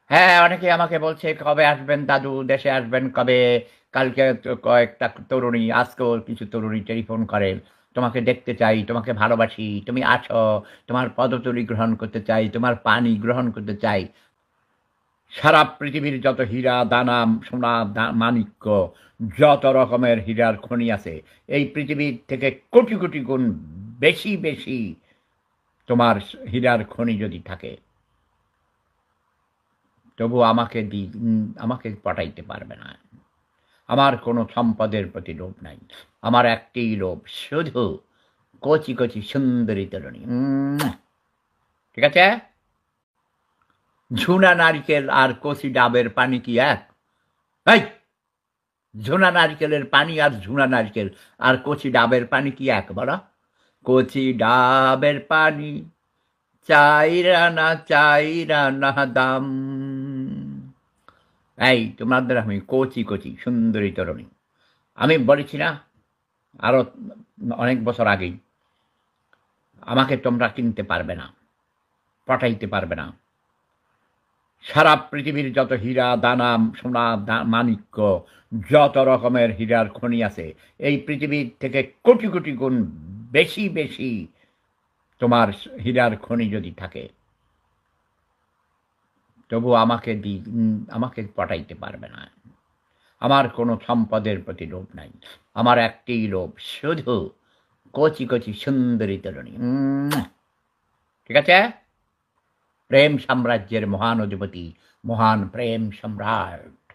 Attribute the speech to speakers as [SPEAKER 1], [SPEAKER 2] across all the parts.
[SPEAKER 1] হ্যাঁ, অনেকেই আমাকে বলছে, "কবে আসবেন দাদু? দেশে আসবেন কবে?" কালকে তো কয়েকটা তরুণী, আজকেও কিছু তরুণী টেলিফোন করে। "তোমাকে দেখতে চাই, তোমাকে ভালোবাসি, তুমি আছো, তোমার পদধূলি গ্রহণ করতে চাই, তোমার পানি গ্রহণ করতে চাই।" সারা পৃথিবীর যত হীরা, দানা, সোনা, মাণিক্য, যত রকমের হীরার খনি আছে, এই পৃথিবীর থেকে কোটি, কোটি গুণ বেশি, বেশি তোমার হীরার খনি যদি থাকে, তবু আমাকে পটাইতে পারবে না। আমার কোনো সম্পদের প্রতি লোভ নাই। আমার একটিই লোভ, শুধু কচি, কচি সুন্দরী তরুণী। ঠিক আছে? ঝুনা নারকেল আর কচি ডাবের পানি কি এক? এই! ঝুনা নারকেলের পানি আর ঝুনা নারকেল আর কচি ডাবের পানি কি এক বলো? কচি ডাবের পানি চাইরা না দাম। এই তোমাদের আমি কচি, কচি সুন্দরী তরুণী। আমি বলেছি না আরো অনেক বছর আগেই, আমাকে তোমরা কিনতে পারবে না, পটাইতে পারবে না। সারা পৃথিবীর যত হীরা, দানা, সোনা, মাণিক্য, যত রকমের হীরার খনি আছে, এই পৃথিবীর থেকে কোটি, কোটি গুণ বেশি, বেশি তোমার হীরার খনি যদি থাকে, তবু আমাকে পটাইতে পারবে না। আমার কোনো সম্পদের প্রতি লোভ নাই। আমার একটিই লোভ, শুধু কচি, কচি সুন্দরী তরুণী। ঠিক আছে? প্রেম সাম্রাজ্যের মহান অধিপতি, মহান প্রেম সম্রাট।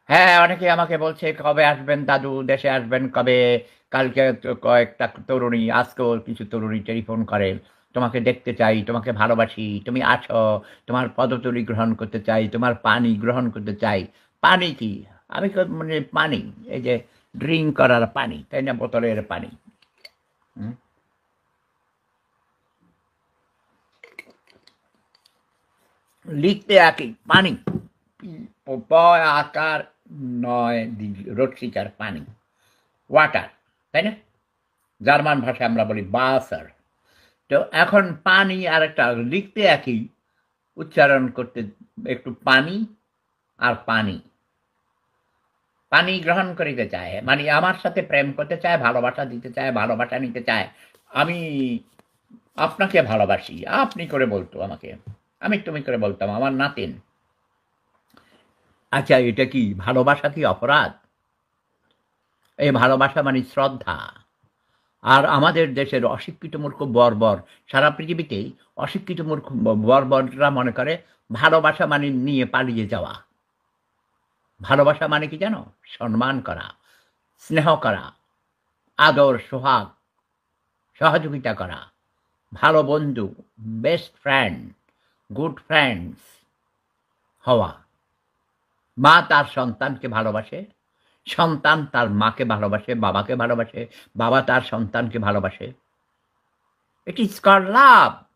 [SPEAKER 1] হ্যাঁ, অনেকেই আমাকে বলছে, "কবে আসবেন দাদু? দেশে আসবেন কবে?" কালকে তো কয়েকটা তরুণী, আজকেও কিছু তরুণী টেলিফোন করে। "তোমাকে দেখতে চাই, তোমাকে ভালোবাসি, তুমি আছো, তোমার পদধূলি গ্রহণ করতে চাই, তোমার পানি গ্রহণ করতে চাই।" পানি কি? আমি মানে পানি, এই যে ড্রিংক করার পানি, তাই না? বোতলের পানি। হুম? লিখতে একই, পানি। আকার নয় রশ্মিকার পানি। ওয়াটার, তাই না? জার্মান ভাষায় আমরা বলি বাসার। তো এখন পানি আর একটা লিখতে একই, উচ্চারণ করতে একটু পানি আর পানি। পানি গ্রহণ করিতে চায়, মানে আমার সাথে প্রেম করতে চায়, ভালোবাসা দিতে চায়, ভালোবাসা নিতে চায়। আমি আপনাকে ভালোবাসি, আপনি করে বলতো আমাকে। আমি তুমি করে বলতাম, আমার নাতিন। আচ্ছা, এটা কি ভালোবাসা কি অপরাধ? এই ভালোবাসা মানে শ্রদ্ধা। আর আমাদের দেশের অশিক্ষিত মূর্খ বর্বর, সারা পৃথিবীতেই অশিক্ষিত মূর্খ বর্বররা মনে করে ভালোবাসা মানে নিয়ে পালিয়ে যাওয়া। ভালোবাসা মানে কি জানো? সম্মান করা, স্নেহ করা, আদর, সোহাগ, সহযোগিতা করা, ভালো বন্ধু, বেস্ট ফ্রেন্ড, গুড ফ্রেন্ডস হওয়া। মা তার সন্তানকে ভালোবাসে, সন্তান তার মাকে ভালোবাসে, বাবাকে ভালোবাসে, বাবা তার সন্তানকে ভালোবাসে। It is called love.